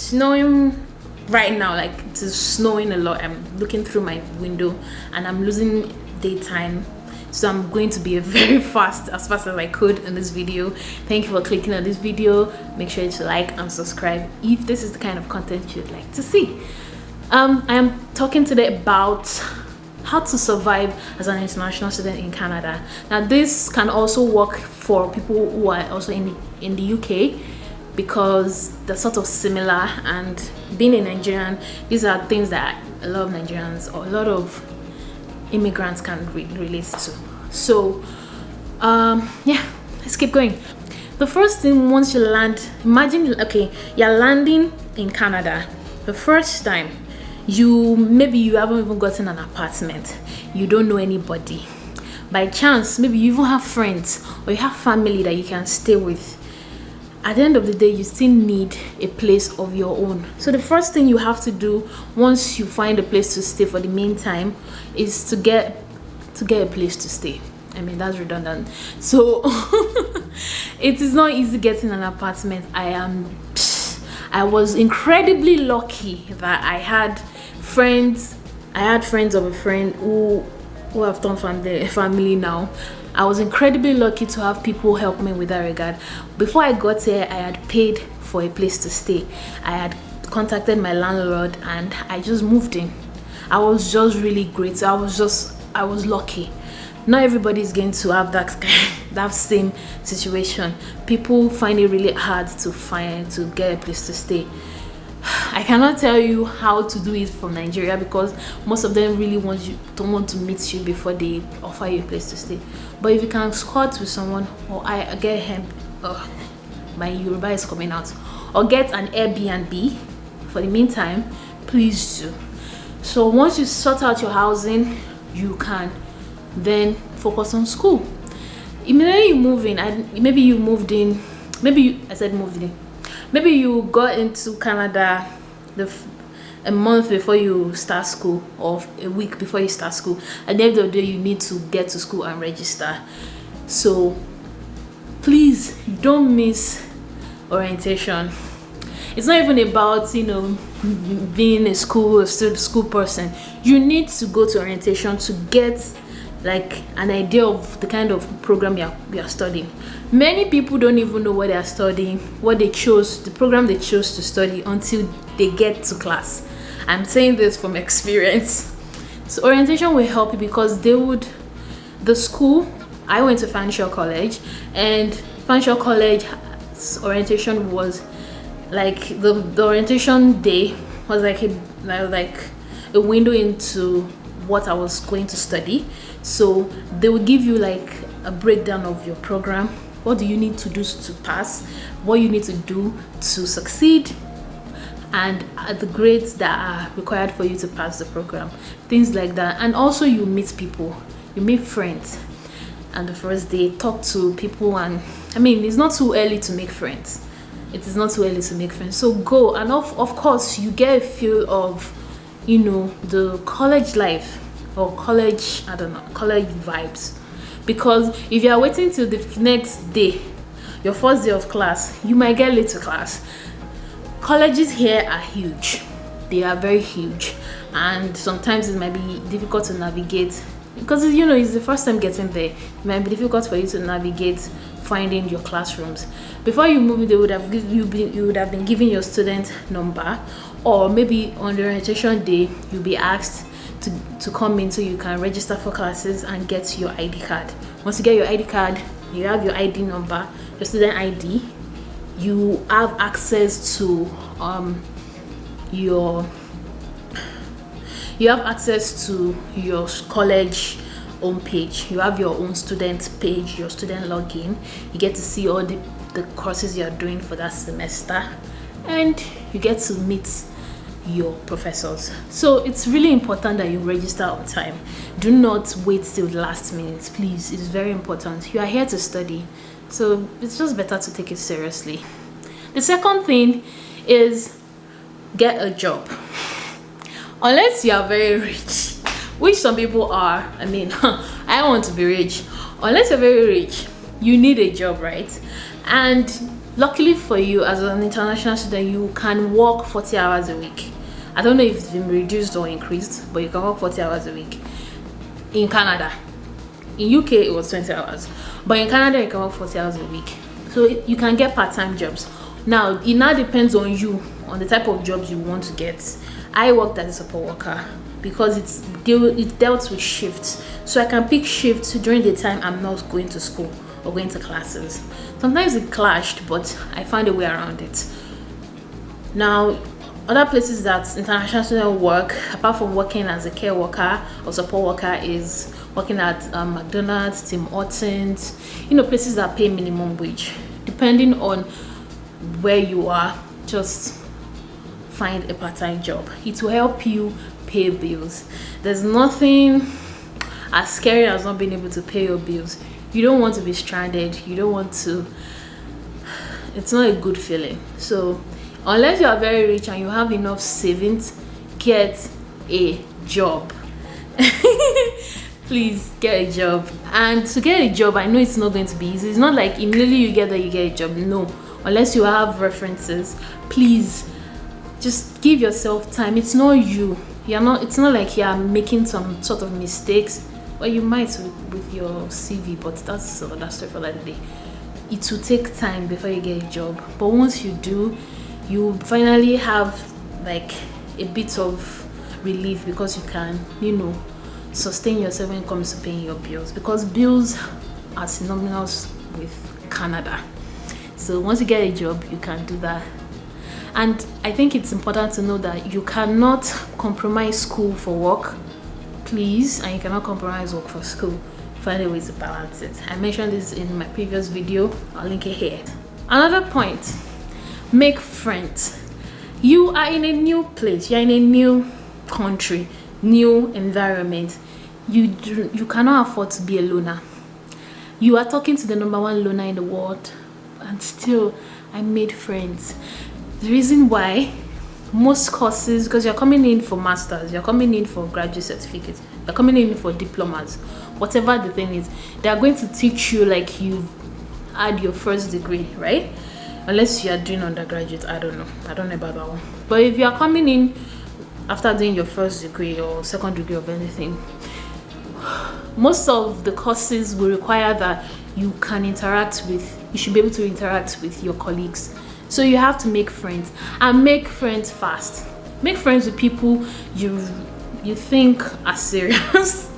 snowing right now. Like, it is snowing a lot. I'm looking through my window and I'm losing daytime, so I'm going to be as fast as I could in this video. Thank you for clicking on this video. Make sure to like and subscribe if this is the kind of content you'd like to see. I am talking today about how to survive as an international student in Canada. Now, this can also work for people who are also in the UK, because they're sort of similar, and being a Nigerian, these are things that a lot of Nigerians or a lot of immigrants can relate to. So yeah, let's keep going. The first thing, once you land, imagine, okay, you're landing in Canada the first time. Maybe you haven't even gotten an apartment, you don't know anybody. By chance, maybe you even have friends or you have family that you can stay with. At the end of the day, you still need a place of your own. So the first thing you have to do once you find a place to stay for the meantime is to get a place to stay. I mean, that's redundant. So it is not easy getting an apartment. I was incredibly lucky that I had friends of a friend who have turned family now. I was incredibly lucky to have people help me with that regard. Before I got here, I had paid for a place to stay. I had contacted my landlord and I just moved in. I was just really great. I was lucky. Not everybody is going to have that same situation. People find it really hard to get a place to stay. I cannot tell you how to do it from Nigeria, because most of them really don't want to meet you before they offer you a place to stay. But if you can squat with someone, or my Yoruba is coming out, or get an Airbnb for the meantime, please do. So once you sort out your housing, you can then focus on school. Immediately you move in, maybe you got into Canada a month before you start school, or a week before you start school. At the end of the day, you need to get to school and register. So please don't miss orientation. It's not even about being a school person. You need to go to orientation to get like an idea of the kind of program you are studying. Many people don't even know what they are studying, the program they chose to study, until they get to class. I'm saying this from experience. So orientation will help you, because the school, I went to Financial College, and Financial College orientation was like the orientation day was like a window into what I was going to study. So they will give you like a breakdown of your program. What do you need to do to pass? What you need to do to succeed? And the grades that are required for you to pass the program. Things like that. And also you meet people. You meet friends. And the first day, talk to people. And I mean, it's not too early to make friends. It is not too early to make friends. So go. And of course, you get a feel of, the college life, or college vibes. Because if you are waiting till the next day, your first day of class, you might get late to class. Colleges here are huge. They are very huge, and sometimes it might be difficult to navigate, because it's the first time getting there. It might be difficult for you to navigate finding your classrooms. Before you move, you would have been given your student number, or maybe on the orientation day you'll be asked to come in so you can register for classes and get your ID card. Once you get your ID card, you have your ID number, your student ID, you have access to your college homepage. You have your own student page, your student login. You get to see all the courses you are doing for that semester, and you get to meet your professors. So it's really important that you register on time. Do not wait till the last minute, please. It's very important. You are here to study, so it's just better to take it seriously. The second thing is get a job. Unless you are very rich, which some people are. I mean, I want to be rich. Unless you're very rich, you need a job, right? And Luckily for you, as an international student, you can work 40 hours a week. I don't know if it's been reduced or increased, but you can work 40 hours a week in Canada. In UK it was 20 hours, but in Canada you can work 40 hours a week. So you can get part-time jobs. Now it now depends on you, on the type of jobs you want to get. I worked as a support worker because it dealt with shifts, so I can pick shifts during the time I'm not going to school or going to classes. Sometimes it clashed, but I found a way around it. Now other places that international students work, apart from working as a care worker or support worker, is working at McDonald's, Tim Hortons, places that pay minimum wage. Depending on where you are, just find a part-time job. It will help you pay bills. There's nothing as scary as not being able to pay your bills. You don't want to be stranded. You don't want to. It's not a good feeling. So unless you are very rich and you have enough savings, get a job. Please get a job. And to get a job, I know it's not going to be easy. It's not like immediately you get there you get a job. No, unless you have references. Please just give yourself time. It's not you. It's not like you're making some sort of mistakes. Well, you might with your CV, but that's another story for that day. It will take time before you get a job, but once you do, you finally have like a bit of relief, because you can sustain yourself when it comes to paying your bills, because bills are synonymous with Canada. So once you get a job, you can do that. And I think it's important to know that you cannot compromise school for work, please, and you cannot compromise work for school. Find a way to balance it. I mentioned this in my previous video. I'll link it here. Another point: make friends. You are in a new place, you're in a new country, new environment. You cannot afford to be a loner. You are talking to the #1 loner in the world, and still I made friends. The reason why most courses, because you're coming in for masters, you're coming in for graduate certificates, you're coming in for diplomas, whatever the thing is, they are going to teach you like you've had your first degree, right? Unless you are doing undergraduate. I don't know about that one. But if you are coming in after doing your first degree or second degree of anything, most of the courses will require that you should be able to interact with your colleagues. So you have to make friends, and make friends fast. Make friends with people you think are serious.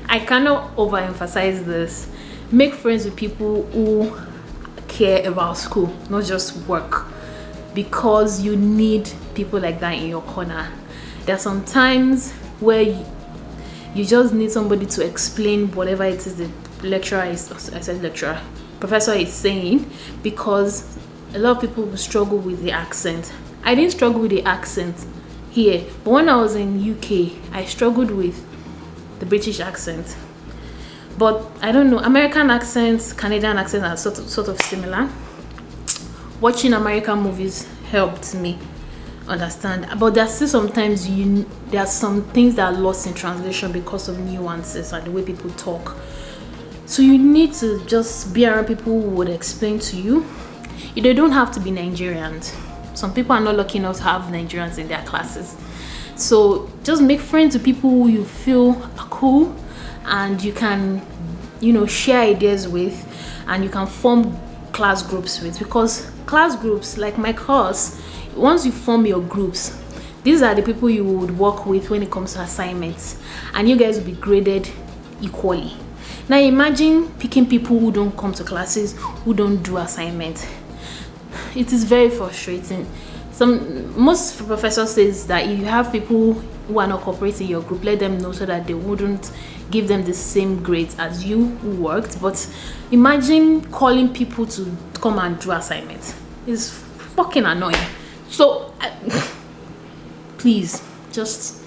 I cannot overemphasize this. Make friends with people who care about school, not just work, because you need people like that in your corner. There are some times where you just need somebody to explain whatever it is the professor is saying, because a lot of people will struggle with the accent. I didn't struggle with the accent here, but when I was in UK, I struggled with the British accent. But I don't know, American accents, Canadian accents are sort of similar. Watching American movies helped me understand, but there's still sometimes there are some things that are lost in translation because of nuances and the way people talk. So you need to just be around people who would explain to you. They don't have to be Nigerians. Some people are not lucky enough to have Nigerians in their classes. So just make friends with people who you feel are cool and you can share ideas with, and you can form class groups with, because class groups, like my course, once you form your groups, these are the people you would work with when it comes to assignments, and you guys will be graded equally. Now imagine picking people who don't come to classes, who don't do assignments. It is very frustrating. Most professors says that if you have people who are not cooperating in your group, let them know so that they wouldn't give them the same grades as you who worked. But imagine calling people to come and do assignments. It's fucking annoying. So please, just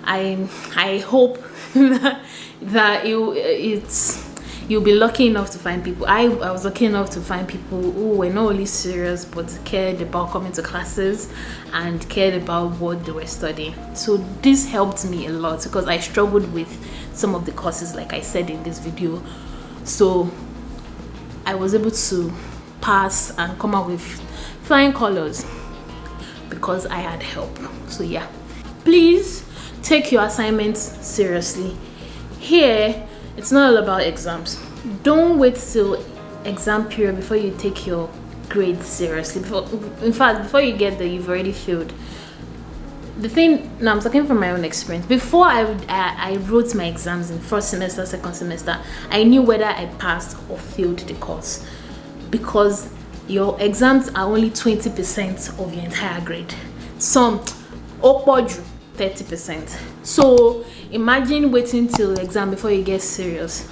I hope that you'll be lucky enough to find people. I was lucky enough to find people who were not only serious but cared about coming to classes and cared about what they were studying. So this helped me a lot, because I struggled with some of the courses, like I said in this video. So I was able to pass and come out with flying colors because I had help. So yeah, please take your assignments seriously. Here, it's not all about exams. Don't wait till exam period before you take your grades seriously. In fact, before you get there, you've already failed. The thing, now I'm talking from my own experience. Before I wrote my exams in first semester, second semester, I knew whether I passed or failed the course, because your exams are only 20% of your entire grade. Some 30%. So imagine waiting till the exam before you get serious.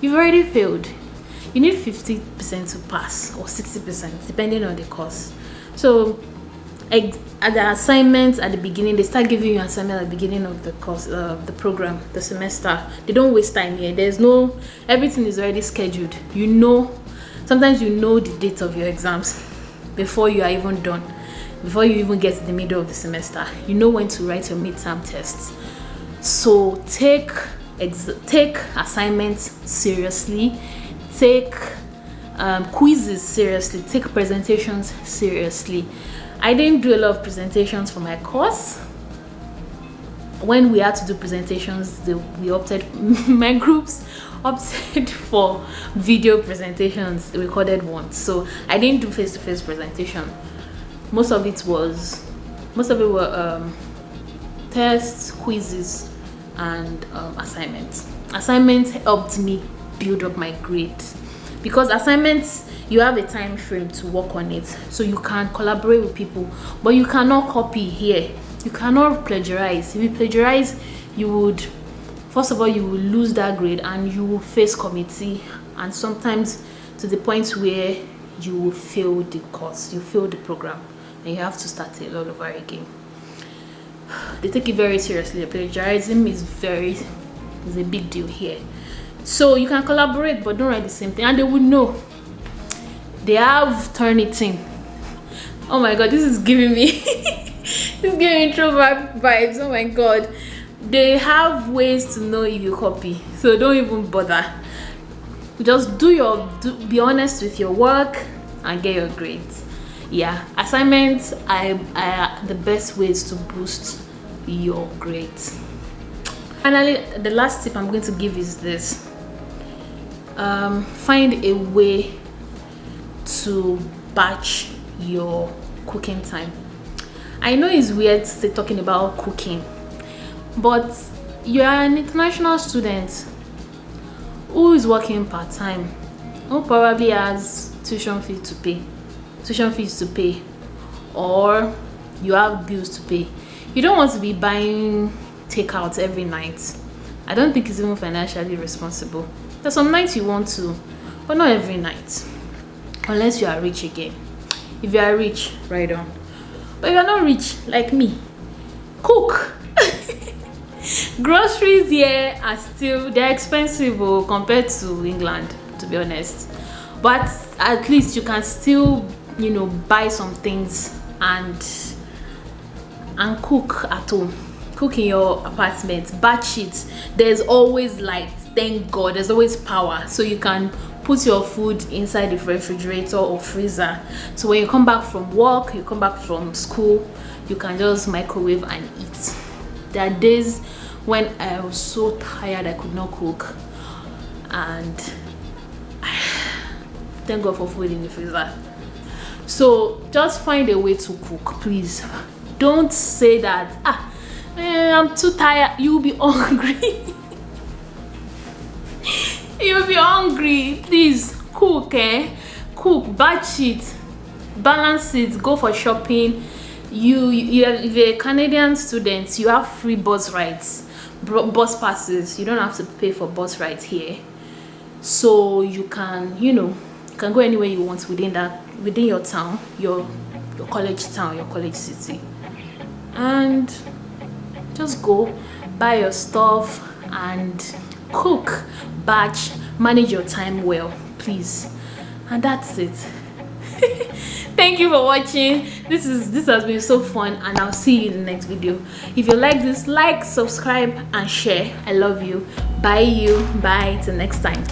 You've already failed. You need 50% to pass, or 60%, depending on the course. So at the assignments at the beginning, they start giving you an assignment at the beginning of the course, the program, the semester. They don't waste time here. Everything is already scheduled. Sometimes you know the date of your exams before you are even done, before you even get to the middle of the semester. You know when to write your midterm tests. So take assignments seriously, take quizzes seriously, take presentations seriously. I didn't do a lot of presentations for my course. When we had to do presentations, my groups opted for video presentations, recorded ones. So I didn't do face-to-face presentation. Most of it were tests, quizzes, and assignments. Assignments helped me build up my grades, because assignments, you have a time frame to work on it, so you can collaborate with people, but you cannot copy here. You cannot plagiarize. If you plagiarize, first of all, you will lose that grade, and you will face committee, and sometimes to the point where you will fail the course, you fail the program, and you have to start it all over again. They take it very seriously. Plagiarism is a big deal here. So you can collaborate, but don't write the same thing, and they would know. They have Turnitin. Oh my god, this is giving me introvert vibes. Oh my god, they have ways to know if you copy, so don't even bother. Just be honest with your work and get your grades. Yeah, assignments are the best ways to boost your grades. Finally, the last tip I'm going to give is this: find a way to batch your cooking time. I know it's weird talking about cooking, but you're an international student who is working part-time, who probably has tuition fees to pay, or you have bills to pay. You don't want to be buying takeout every night. I don't think it's even financially responsible. There's some nights you want to, but not every night, unless you are rich again. If you are rich, right on. But if you're not rich like me, cook. Groceries here they're expensive compared to England, to be honest, but at least you can still buy some things and cook at home. Cook in your apartment, batch it. There's always light, thank god. There's always power, so you can put your food inside the refrigerator or freezer, so when you come back from work, you come back from school, you can just microwave and eat. There are days when I was so tired I could not cook, and thank god for food in the freezer. So just find a way to cook, please. Don't say that I'm too tired. You'll be hungry. You'll be hungry. Please cook, cook, batch it, balance it, go for shopping. If you're a Canadian student, you have free bus rides, bus passes. You don't have to pay for bus rides here, so you can go anywhere you want within your town, your college town, your college city, and just go buy your stuff and cook, batch, manage your time well, please. And that's it. Thank you for watching. This has been so fun, and I'll see you in the next video. If you like this, like, subscribe and share. I love you. Bye till next time.